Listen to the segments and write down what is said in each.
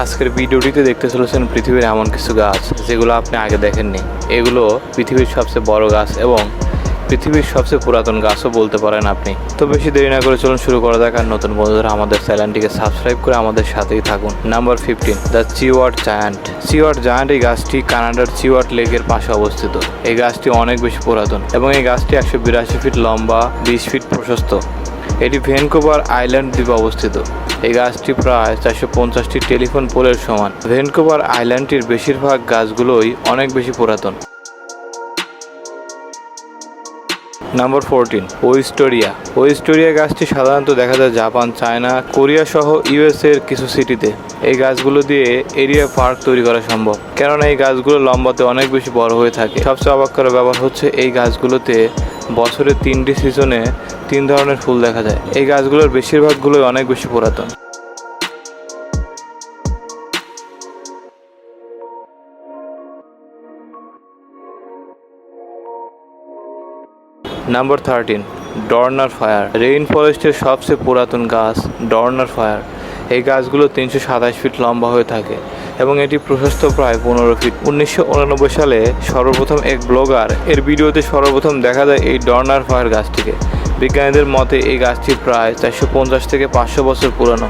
আজকের ভিডিওটিতে দেখতে চলেছেন পৃথিবীর এমন কিছু গাছ যেগুলো আপনি আগে দেখেননি। এগুলো পৃথিবীর সবচেয়ে বড় গাছ এবং পৃথিবীর সবচেয়ে পুরাতন গাছও বলতে পারেন আপনি। তো বেশি দেরি না করে চলুন শুরু করা যাক। আর নতুন বন্ধুরা আমাদের চ্যানেলটিকে সাবস্ক্রাইব করে আমাদের সাথেই থাকুন। নাম্বার 15, দ্য চিওয়ার্ড জায়ান্ট। চিওয়ার্ড জায়ান্ট এই গাছটি কানাডার চিওয়ার্ড লেকের পাশে অবস্থিত। এই গাছটি অনেক বেশি পুরাতন এবং এই গাছটি 182 ফিট লম্বা, 20 ফিট প্রশস্ত। এটি ভ্যানকুভার আইল্যান্ড দ্বীপে অবস্থিত। এই গাছটি প্রায় 450টি টেলিফোন পোলের সমান। ভ্যানকুভার আইল্যান্ডটির বেশিরভাগ গাছগুলোই অনেক বেশি পুরাতন। নাম্বার 14, ওয়েস্টোরিয়া। ওয়েস্টোরিয়া গাছটি সাধারণত দেখা যায় জাপান, চায়না, কোরিয়া সহ ইউএস এর কিছু সিটিতে। এই গাছগুলো দিয়ে এরিয়া পার্ক তৈরি করা সম্ভব, কেননা এই গাছগুলো লম্বাতে অনেক বেশি বড় হয়ে থাকে। সবচেয়ে অবাক করার ব্যাপার হচ্ছে এই গাছগুলোতে বছরের 3টি সিজনে 3 ধরনের ফুল দেখা যায়। এই গাছগুলোর বেশিরভাগগুলোই অনেক বেশি পুরাতন। Number 13, ডর্নার fire. রেইন ফরেস্টের সবচেয়ে পুরাতন গাছ ডর্নার ফায়ার। এই গাছগুলো 327 ফিট লম্বা হয়ে থাকে এবং এটি প্রশস্ত প্রায় 15 ফিট। 1989 সালে সর্বপ্রথম এক ব্লগার এর ভিডিওতে সর্বপ্রথম দেখা যায় এই ডর্নার ফায়ার গাছটিকে। বিজ্ঞানীদের মতে এই গাছটি প্রায় 450 থেকে 500 বছর পুরানো।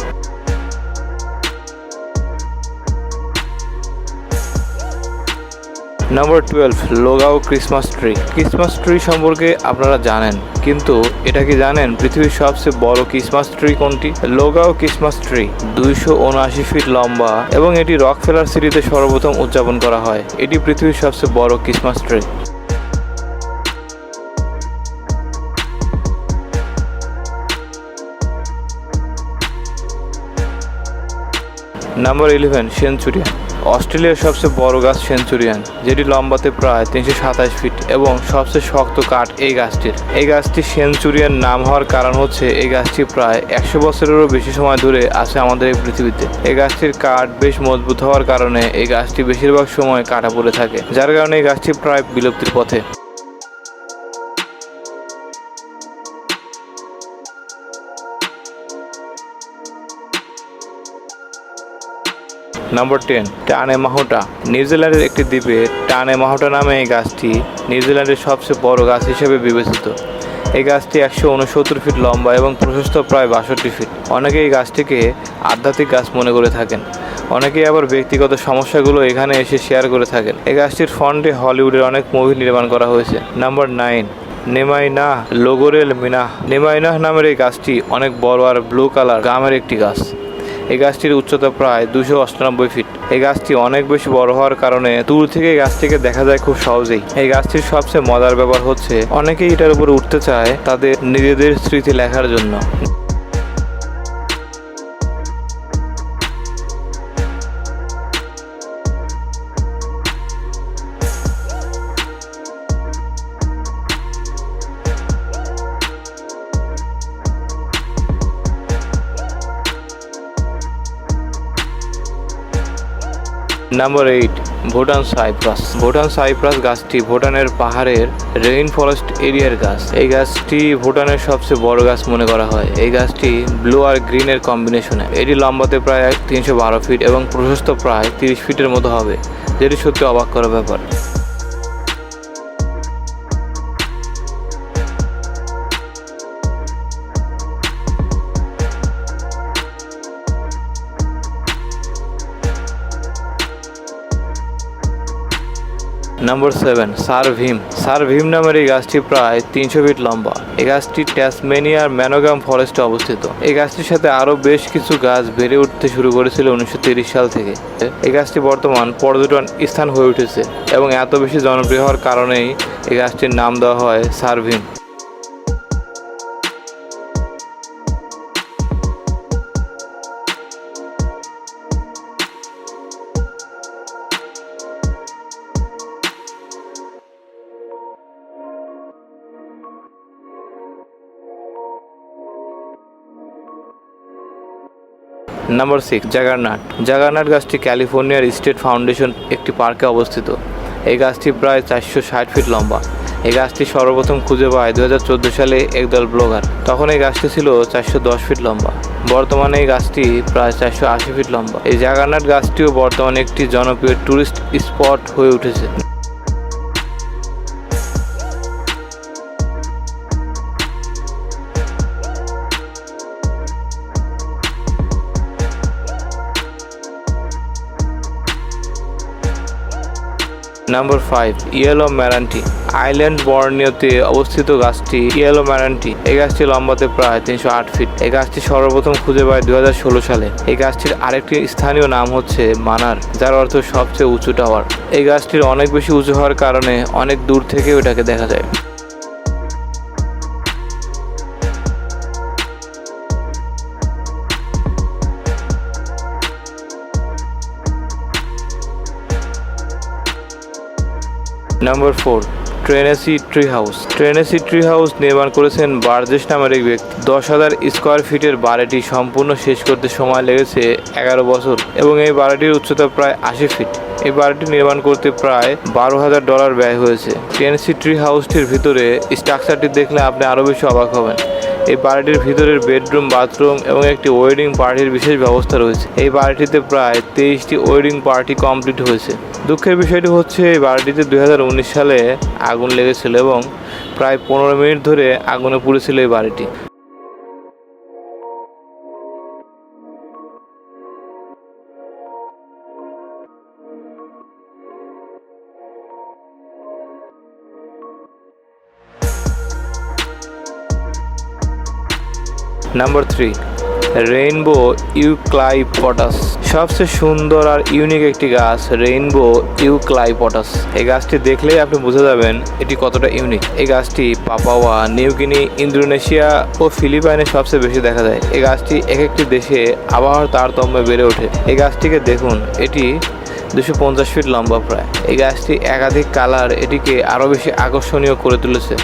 নাম্বার 12, লোগাও ক্রিসমাস ট্রি। ক্রিসমাস ট্রি সম্পর্কে আপনারা জানেন, কিন্তু এটা কি জানেন পৃথিবীর সবচেয়ে বড় ক্রিসমাস ট্রি কোনটি? লোগাও ক্রিসমাস ট্রি 279 ফিট লম্বা এবং এটি রকফেলার সিটিতে সর্বপ্রথম উদযাপন করা হয়। এটি পৃথিবীর সবচেয়ে বড় ক্রিসমাস ট্রি। Number 11, centurion. অস্ট্রেলিয়ার সবচেয়ে বড় গাছ সেঞ্চুরিয়ান, যেটি লম্বাতে প্রায় 327 ফিট এবং সবচেয়ে শক্ত কাঠ এই গাছটির। এই গাছটি সেঞ্চুরিয়ান নাম হওয়ার কারণ হচ্ছে এই গাছটি প্রায় 100 বছরেরও বেশি সময় ধরে আছে আমাদের এই পৃথিবীতে। এই গাছটির কাঠ বেশ মজবুত হওয়ার কারণে এই গাছটি বেশিরভাগ সময় কাটা পড়ে থাকে, যার কারণে এই গাছটি প্রায় বিলুপ্তির পথে। নাম্বার 10, টানেমাহুটা। নিউজিল্যান্ডের একটি দ্বীপে টানেমাহুটা নামে এই গাছটি নিউজিল্যান্ডের সবচেয়ে বড় গাছ হিসেবে বিবেচিত। এই গাছটি 169 ফিট লম্বা এবং প্রশস্ত প্রায় 62 ফিট। অনেকে এই গাছটিকে আধ্যাত্মিক গাছ মনে করে থাকেন, অনেকেই আবার ব্যক্তিগত সমস্যাগুলো এখানে এসে শেয়ার করে থাকেন। এই গাছটির ফন্টে হলিউডের অনেক মুভি নির্মাণ করা হয়েছে। নাম্বার 9, নেমাইনাহ লোগোরেল মিনাহ। নেমাইনাহ নামের এই গাছটি অনেক বড় আর ব্লু কালার গামের একটি গাছ। এই গাছটির উচ্চতা প্রায় 298 ফিট। এই গাছটি অনেক বেশি বড় হওয়ার কারণে দূর থেকে এই গাছটিকে দেখা যায় খুব সহজেই। এই গাছটির সবচেয়ে মজার ব্যাপার হচ্ছে অনেকেই এটার উপরে উঠতে চায় তাদের নিজেদের স্মৃতি লেখার জন্য। Number 8, Bhutan cypress. Bhutan cypress গাছটি ভুটানের পাহাড়ের রেইন ফরেস্ট এরিয়ার গাছ। এই গাছটি ভুটানের সবচেয়ে বড় গাছ মনে করা হয়। এই গাছটি ব্লু আর গ্রিনের কম্বিনেশনে। এটি লম্বাতে প্রায় 312 ফিট এবং প্রশস্ত প্রায় 30 ফিটের মতো হবে, যেটি সত্যি অবাক করার ব্যাপার। নাম্বার 7, সার ভীম। সার ভীম নামের এই গাছটি প্রায় 300 ফিট লম্বা। এই গাছটি ট্যাসমেনিয়ার ম্যানোগাম ফরেস্টে অবস্থিত। এই গাছটির সাথে আরও বেশ কিছু গাছ বেড়ে উঠতে শুরু করেছিল 1930 সাল থেকে। এই গাছটি বর্তমান পর্যটন স্থান হয়ে উঠেছে এবং এত বেশি জনপ্রিয় হওয়ার কারণেই এই গাছটির নাম দেওয়া হয় সার ভীম। নাম্বার 6, জাগারনাট। জাগারনাট গাছটি ক্যালিফোর্নিয়ার স্টেট ফাউন্ডেশন একটি পার্কে অবস্থিত। এই গাছটি প্রায় 460 ফিট লম্বা। এই গাছটি সর্বপ্রথম খুঁজে পায় 2014 সালে একদল ব্লগার। তখন এই গাছটি ছিল 410 ফিট লম্বা। বর্তমানে এই গাছটি প্রায় 480 ফিট লম্বা। এই জাগারনাট গাছটিও বর্তমানে একটি জনপ্রিয় টুরিস্ট স্পট হয়ে উঠেছে। Number 5, yellow meranti. আইল্যান্ড বর্নিওতে অবস্থিত গাছটি ইয়েলো ম্যারান্টি। এই গাছটি লম্বাতে প্রায় 308 ফিট। এই গাছটি সর্বপ্রথম খুঁজে পায় 2016 সালে। এই গাছটির আরেকটি স্থানীয় নাম হচ্ছে মানার, যার অর্থ সবচেয়ে উঁচু টাওয়ার। এই গাছটির অনেক বেশি উঁচু হওয়ার কারণে অনেক দূর থেকেও এটাকে দেখা যায়। Number 4, Tennessee tree house. Tennessee tree house নির্মাণ করেছেন বার্জেস নামের এক ব্যক্তি। 10,000 স্কোয়ার ফিটের বাড়িটি সম্পূর্ণ শেষ করতে সময় লেগেছে 11 বছর এবং এই বাড়িটির উচ্চতা প্রায় 80 ফিট। এই বাড়িটি নির্মাণ করতে প্রায় $12,000 ব্যয় হয়েছে। টেনেসি ট্রি হাউসটির ভিতরে স্ট্রাকচারটি দেখলে আপনি আরও বেশি অবাক হবেন। এই বাড়িটির ভিতরের বেডরুম, বাথরুম এবং একটি ওয়েডিং পার্টির বিশেষ ব্যবস্থা রয়েছে। এই বাড়িটিতে প্রায় 23টি ওয়েডিং পার্টি কমপ্লিট হয়েছে। দুঃখের বিষয়টি হচ্ছে এই বাড়িটিতে 2019 সালে আগুন লেগেছিল এবং প্রায় 15 মিনিট ধরে আগুনে পুড়েছিল এই বাড়িটি। Number 3, rainbow eucalyptus. সবচেয়ে সুন্দর আর ইউনিক একটি গাছ রেইনবো ইউক্যালিপটাস। এই গাছটি দেখলেই আপনি বুঝে যাবেন এটি কতটা ইউনিক। এই গাছটি পাপুয়া নিউগিনি, ইন্দোনেশিয়া ও ফিলিপাইনে সবচেয়ে বেশি দেখা যায়। এই গাছটি এক একটি দেশে আবহাওয়ার তারতম্যে বেড়ে ওঠে। এই গাছটিকে দেখুন, এটি 250 ফিট লম্বা প্রায়। এই গাছটি একাধিক কালার এটিকে আরও বেশি আকর্ষণীয় করে তুলেছে।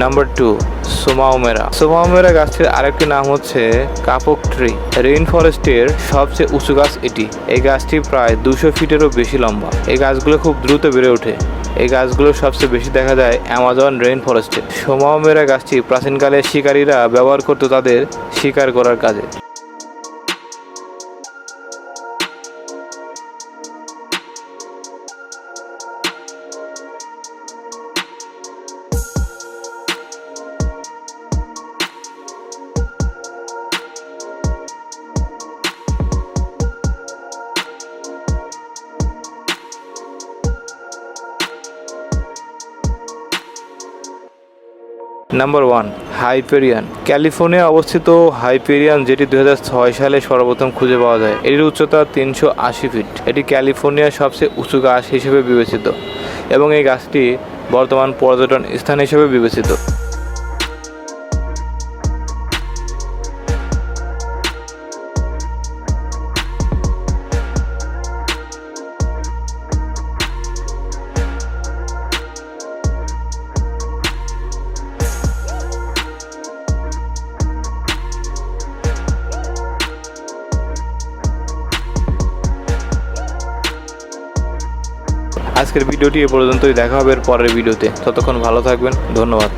নাম্বার 2, সোমাওমেরা। সোমাওমেরা গাছটির আরেকটি নাম হচ্ছে কাপক ট্রি। রেইন ফরেস্টের সবচেয়ে উঁচু গাছ এটি। এই গাছটি প্রায় 200 ফিটেরও বেশি লম্বা। এই গাছগুলো খুব দ্রুত বেড়ে ওঠে। এই গাছগুলো সবচেয়ে বেশি দেখা যায় অ্যামাজন রেইন ফরেস্টে। সোমাওমেরা গাছটি প্রাচীনকালে শিকারীরা ব্যবহার করত তাদের শিকার করার কাজে। নাম্বার 1, হাইপেরিয়ান। ক্যালিফোর্নিয়া অবস্থিত হাইপেরিয়ান, যেটি 2006 সালে সর্বপ্রথম খুঁজে পাওয়া যায়। এটির উচ্চতা 380 ফিট। এটি ক্যালিফোর্নিয়ার সবচেয়ে উঁচু গাছ হিসেবে বিবেচিত এবং এই গাছটি বর্তমান পর্যটন স্থান হিসেবে বিবেচিত। আজকের ভিডিওটি এ পর্যন্তই। দেখা হবে এর পরের ভিডিওতে। ততক্ষণ ভালো থাকবেন। ধন্যবাদ।